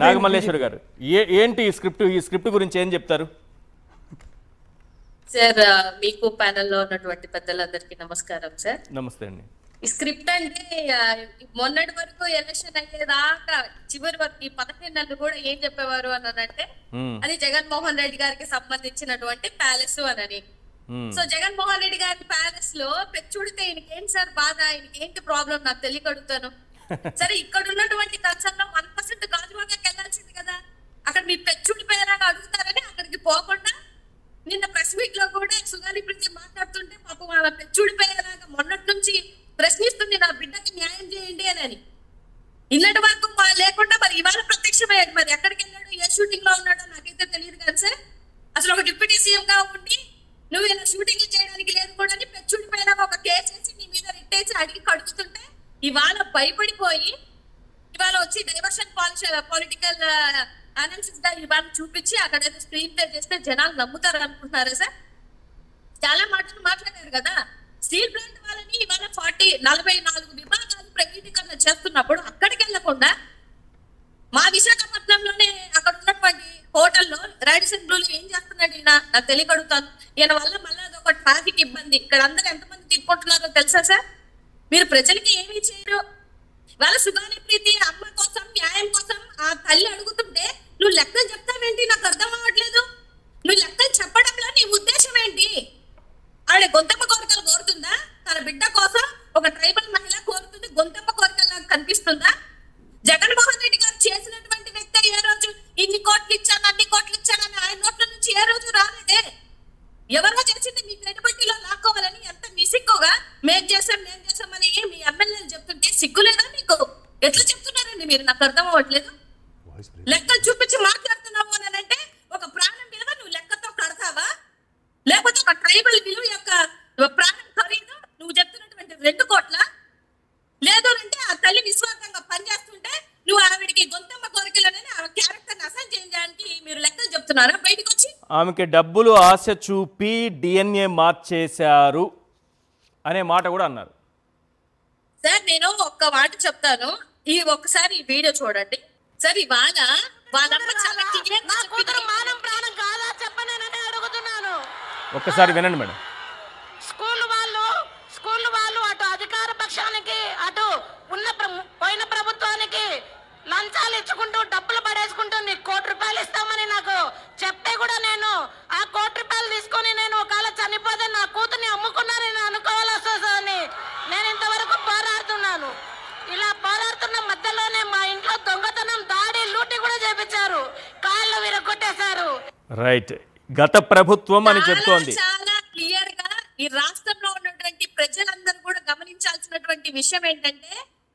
నాగమల్లేశ్వరి గారు ఏంటి ఈ స్క్రిప్ట్ గురించి ఏం చెప్తారు? సార్ మీకు ప్యానెల్ లో ఉన్నటువంటి పెద్దలందరికీ నమస్కారం సార్. నమస్తే అండి. ఈ స్క్రిప్ట్ అంటే మొన్నటి వరకు ఎలక్షన్ అయ్యేదాకా చివరి వరకు ఈ 15 నెలలు కూడా ఏం చెప్పేవారు అనంటే అది జగన్మోహన్ రెడ్డి గారికి సంబంధించినటువంటి ప్యాలెస్ అని. సో జగన్మోహన్ రెడ్డి గారి ప్యాలెస్ లో పెచ్చుడితే ఈయనకేంటి సార్ బాధ, ఈయనకేంటి ప్రాబ్లం నాకు తెలియకడుగుతాను. సరే ఇక్కడ ఉన్నటువంటి కన్సర్న్ లో 1% గాజువాకకి వెళ్ళాల్సింది కదా, అక్కడ మీ పెచ్చుడి పేరాగా అడుగుతారని అక్కడికి పోకుండా నిన్న ప్రెస్ మీట్ లో కూడా సుగాలి ప్రీతి మాట్లాడుతుంటే పాపం వాళ్ళ పెచ్చుడి పేరాగా మొన్నటి నుంచి ప్రశ్నిస్తుంది నా బిడ్డకి న్యాయం చేయండి అని. ఇన్నటి వరకు లేకుండా మరి ఇవాళ ప్రత్యక్షమయ్యాడు. మరి ఎక్కడికి వెళ్ళాడు, ఏ షూటింగ్ లో ఉన్నాడో నాకైతే తెలియదు కానీ సార్, అసలు ఒక డిప్యూటీ సీఎం గా ఉండి నువ్వు ఇలా షూటింగ్ చేయడానికి లేదు కూడా పెచ్చుడి పైన ఒక కేసు వేసి నీ మీద రిట్టేసి అడిగి కడుగుతుంటే ఇవాళ భయపడిపోయి ఇవాళ వచ్చి డైవర్షన్ పొలిటికల్ అనాలిసిస్ గా ఇవాళ చూపించి అక్కడ ఏదో స్క్రీన్ ప్లే చేస్తే జనాలు నమ్ముతారు అనుకుంటున్నారా సార్? చాలా మాటలు మాట్లాడారు కదా. స్టీల్ ప్లాంట్ వాళ్ళని ఇవాళ 44 విభాగాలు ప్రైవేటీకరణ చేస్తున్నప్పుడు అక్కడికి వెళ్లకుండా మా విశాఖపట్నంలోనే అక్కడ ఉన్నటువంటి హోటల్లో రాడిసన్ బ్లూలు ఏం చేస్తున్నాడు ఈయన నాకు తెలియకడుగుతాను. ఈయన వల్ల మళ్ళీ అదొక ట్రాఫిక్ ఇబ్బంది. ఇక్కడ అందరూ ఎంతమంది తిట్టుకుంటున్నారో తెలుసా సార్? మీరు ప్రజలకి ఏమీ చేయరు. వాళ్ళ సుగాలి ప్రీతి అమ్మ కోసం న్యాయం కోసం ఆ తల్లి అడుగుతుంటే నువ్వు లెక్కలు చెప్తావేంటి నాకు అర్థం అవ్వట్లేదు. నువ్వు లెక్కలు చెప్పడంలో నీ ఉద్దేశం ఏంటి? ఆవిడ గొంతమ్మ కోరికలు కోరుతుందా? తన బిడ్డ కోసం ఒక ట్రైబల్ మహిళ కోరుతుంది, గొంతమ్మ కోరికలు కనిపిస్తుందా? జగన్మోహన్ రెడ్డి గారు చేసినటువంటి వ్యక్తి ఏ రోజు ఇన్ని కోట్లు ఇచ్చాను అన్ని కోట్లు ఇచ్చానని ఆయన నోట్ల నుంచి ఏ రోజు రాలేదే. ఎవరో చేసింది మీ క్రెడిబిలిటీలో లాక్కోవాలని ఎంత మిసిక్కుగా మేము చేసామని మీ ఎమ్మెల్యేలు చెప్తుంటే సిగ్గులేదా మీకు? ఎట్లా చెప్తున్నారండి మీరు? నాకు అర్థం అవ్వట్లేదు. లెక్కలు చూపించి మాట్లాడుతున్నావు అని అంటే ఒక ప్రాణం విలువ నువ్వు లెక్కతో కడతావా, లేకపోతే ఒక ట్రైబల్ విలువ యొక్క ప్రాణం ఖరీదు నువ్వు చెప్తున్నటువంటి 2 కోట్ల? లేదు అంటే ఆ తల్లి విశ్వాసంగా పనిచేస్తుంటే నువ్వు ఆవిడికి గొంతమ్మ కోరికలనే ఆ క్యారెక్టర్ అసైన్ చేయడానికి మీరు లెక్కలు చెప్తున్నారా బయటకు వచ్చి? ఆమెకి డబ్బులు ఆశ చూపి డిఎన్ఏ మార్చేశారు అనే మాట కూడా అన్నారు సార్. నేను ఒక్క మాట చెప్తాను, ఈ ఒక్కసారి ఈ వీడియో చూడండి సార్. ఇవాళ వాళ్ళమ్మ చాలా ఒక్కసారి వినండి మేడం. స్కూల్ వాళ్ళు అటు అధికార పక్షానికి అటు పోయిన ప్రభుత్వానికి లంచాలు ఇచ్చుకుంటూ డబ్బులు పడేసుకుంటుంది. 1 కోటి రూపాయలు ఇస్తామని నాకు చెప్తే కూడా నేను ఆ 1 కోటి రూపాయలు తీసుకొని నేను ఒకవేళ చనిపోతే నా కూతుర్ని అమ్ముకున్నాను నేను అనుకోవాల్సి వస్తుందని నేను ఇంతవరకు పోరాడుతున్నాను. ఇలా పోరాడుతున్న మధ్యలోనే మా ఇంట్లో దొంగతనం దాడి లూటి కూడా చేపించారు, కాళ్ళు విరగొట్టేశారు. రైట్, గత ప్రభుత్వం అని చెప్తోంది. చాలా క్లియర్ గా ఈ రాష్ట్రంలో ఉన్నటువంటి ప్రజలందరూ కూడా గమనించాల్సినటువంటి విషయం ఏంటంటే,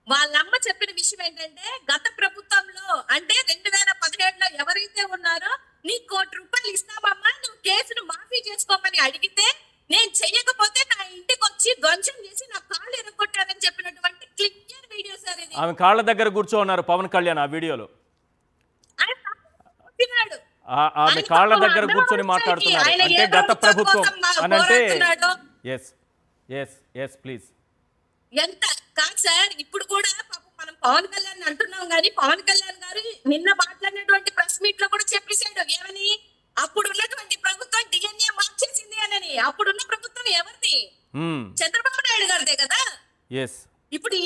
వాళ్ళమ్మ చెప్పిన విషయం ఏంటంటే గత ప్రభుత్వంలో అంటే 2017లో ఎవరైతే ఉన్నారో నీ 1 కోటి రూపాయలు ఇస్తామమ్మా నువ్వు కేసును మాఫీ చేసుకోమని అడిగితే నేను చెయ్యకపోతే నా ఇంటికి వచ్చి ధ్వంసం చేసి నా కాళ్ళు ఎరగొట్టారని చెప్పినటువంటి క్లియర్ వీడియో సార్ ఇది. ఆమె కాళ్ళ దగ్గర కూర్చోన్నారు పవన్ కళ్యాణ్ ఆ వీడియోలో. ఆమె కాళ్ళ దగ్గర కూర్చొని మాట్లాడుతున్నారు అంటే గత ప్రభుత్వం అని అంటే ప్లీజ్ ఎంత కాదు సార్. ఇప్పుడు కూడా మనం పవన్ కళ్యాణ్ అంటున్నాం కానీ పవన్ కళ్యాణ్ గారు నిన్న మాట్లాడినటువంటి ప్రెస్ మీట్ లో కూడా చెప్పేశాడు ఏమని, అప్పుడు ఉన్నటువంటి ప్రభుత్వం డిఎన్ఏ మార్చేసింది అని. అప్పుడున్న ప్రభుత్వం ఎవరిది? చంద్రబాబు నాయుడు గారిదే కదా. ఇప్పుడు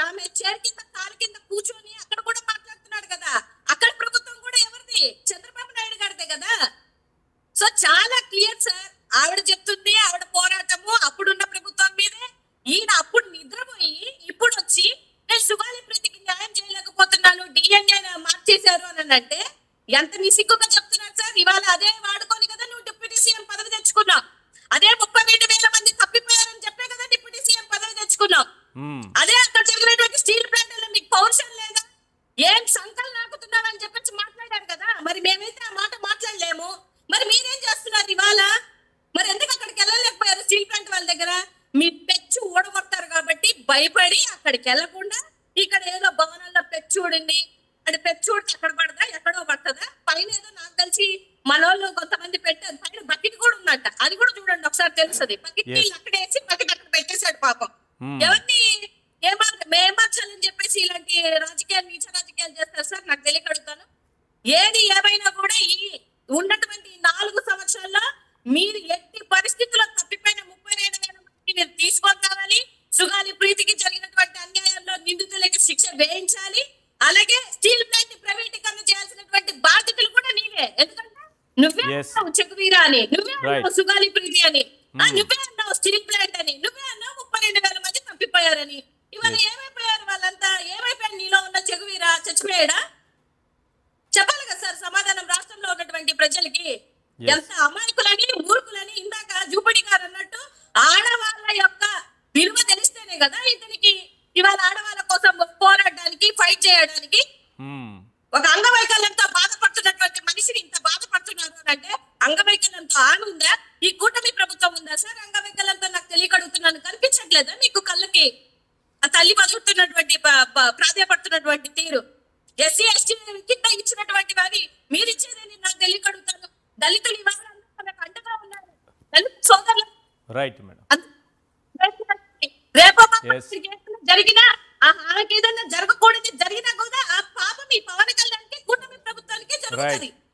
ఆమె చైర్ కింద కాలు కింద కూర్చొని అక్కడ కూడా మాట్లాడుతున్నాడు కదా, అక్కడ ప్రభుత్వం కూడా ఎవరిది? చంద్రబాబు నాయుడు గారిదే కదా. సో చాలా క్లియర్ సార్. ఆవిడ చెప్తుంది ఆవిడ పోరాటము అప్పుడున్న ప్రభుత్వం మీదే. ఈయన అప్పుడు నిద్రపోయి ఇప్పుడు వచ్చి నేను సుగాలి ప్రీతికి న్యాయం చేయలేకపోతున్నాను డిఎన్ఏ మార్చేశారు అని అంటే ఎంత నిసిగ్గుగా చెప్తున్నారు సార్. ఇవాళ అదే వాడుకొని కదా నువ్వు డిప్యూటీ సీఎం పదవి తెచ్చుకున్నావు. అదే 32,000 మంది తప్పిపోయారని చెప్పే కదా డిప్యూటీ సీఎం పదవి తెచ్చుకున్నావు. అదే అక్కడ జరిగినటువంటి స్టీల్ ప్లాంట్ లో మీకు పౌరుషం లేదా? ఏం సంకలు నాకుతున్నారని చెప్పేసి మాట్లాడారు కదా. మరి మేమైతే ఆ మాట మాట్లాడలేము. మరి మీరేం చేస్తున్నారు ఇవాళ? మరి ఎందుకు అక్కడికి వెళ్ళలేకపోయారు స్టీల్ ప్లాంట్ వాళ్ళ దగ్గర? మీ పెచ్చు ఓడగొట్టారు కాబట్టి భయపడి అక్కడికి వెళ్ళకుండా ఇక్కడ ఏదో భవనంలో పెచ్చు ఊడింది అంటే పెచ్చు ఊడితే అక్కడ పడదా ఎక్కడో పడుతుందా? పైన ఏదో నాకు తెలిసి మనోళ్ళు కొంతమంది పెట్టారు, పైన బకెట్ కూడా ఉందంట. అది కూడా చూడండి ఒకసారి తెలుస్తుంది. బకెట్ నీళ్ళు అక్కడ వేసి బకెట్ అక్కడ పెట్టేశాడు పాపం. ఎవరిని ఏమార్చాలని చెప్పేసి ఇలాంటి రాజకీయాలు నీచ రాజకీయాలు చేస్తారు సార్? నాకు తెలియక అడుగుతాను. ఏది ఏమైనా కూడా ఈ ఉన్నటువంటి 4 సంవత్సరాల్లో మీరు ఎట్టి పరిస్థితుల్లో తప్పిపోయిన 32,000 మందిని మీరు తీసుకొని రావాలి. సుగాలి ప్రీతికి జరిగినటువంటి అన్యాయంలో నిందితులకి శిక్ష వేయించాలి. అలాగే స్టీల్ ప్లాంట్ ప్రైవేటీకరణ చేయాల్సినటువంటి బాధ్యతలు కూడా నీవే. ఎందుకంటే నువ్వే అన్నావు చెగువీరా అని, నువ్వే అన్నావు సుగాలి ప్రీతి అని, నువ్వే అన్నావు స్టీల్ ప్లాంట్ అని, నువ్వే అన్నావు 32,000 మంది తప్పిపోయారని. ఇవాళ ఏమైపోయారు వాళ్ళంతా? ఏమైపోయారు? నీలో ఉన్న చెగువీరా చచ్చిపోయాడా? చెప్పాలి కదా సార్ సమాధానం రాష్ట్రంలో ఉన్నటువంటి ప్రజలకి. ఎంత అమాయకులని మూర్ఖులని ఇందాక జూపడి గారు అన్నట్టు ఆడవాళ్ళ యొక్క విలువ తెలిస్తేనే కదా ఇతనికి ఇవాళ ఆడవాళ్ళ కోసం పోరాడడానికి ఫైట్ చేయడానికి. ఒక అంగవైకల్యంతో బాధపడుతున్నటువంటి మనిషిని ఇంత బాధపడుతున్నారు అంటే అంగవైకల్యంతో ఆమె ఉందా? ఈ కూటమి ప్రభుత్వం ఉందా సార్? అంగవైకల్యంతో నాకు తెలియకడుగుతున్నాను. కనిపించట్లేదా మీకు కళ్ళకి? ఆ తల్లి బతుకుతున్నటువంటి ప్రాధాయపడుతున్నటువంటి తీరు. ఎస్సీ ఎస్టీ కింద ఇచ్చినటువంటి అవి మీరు ఇచ్చేదని నాకు తెలియకడుగుతాను. దళితులు ఇవాళ మనకు అండగా ఉన్నారు. దళిత సోదరులు రైట్ మేడం. రేపు జరిగినా ఆమెకి ఏదైనా జరగకూడదు జరిగినా కూడా ఆ పాపం ఈ పవన్ కళ్యాణ్కి కూటమి ప్రభుత్వానికి జరుగుతుంది.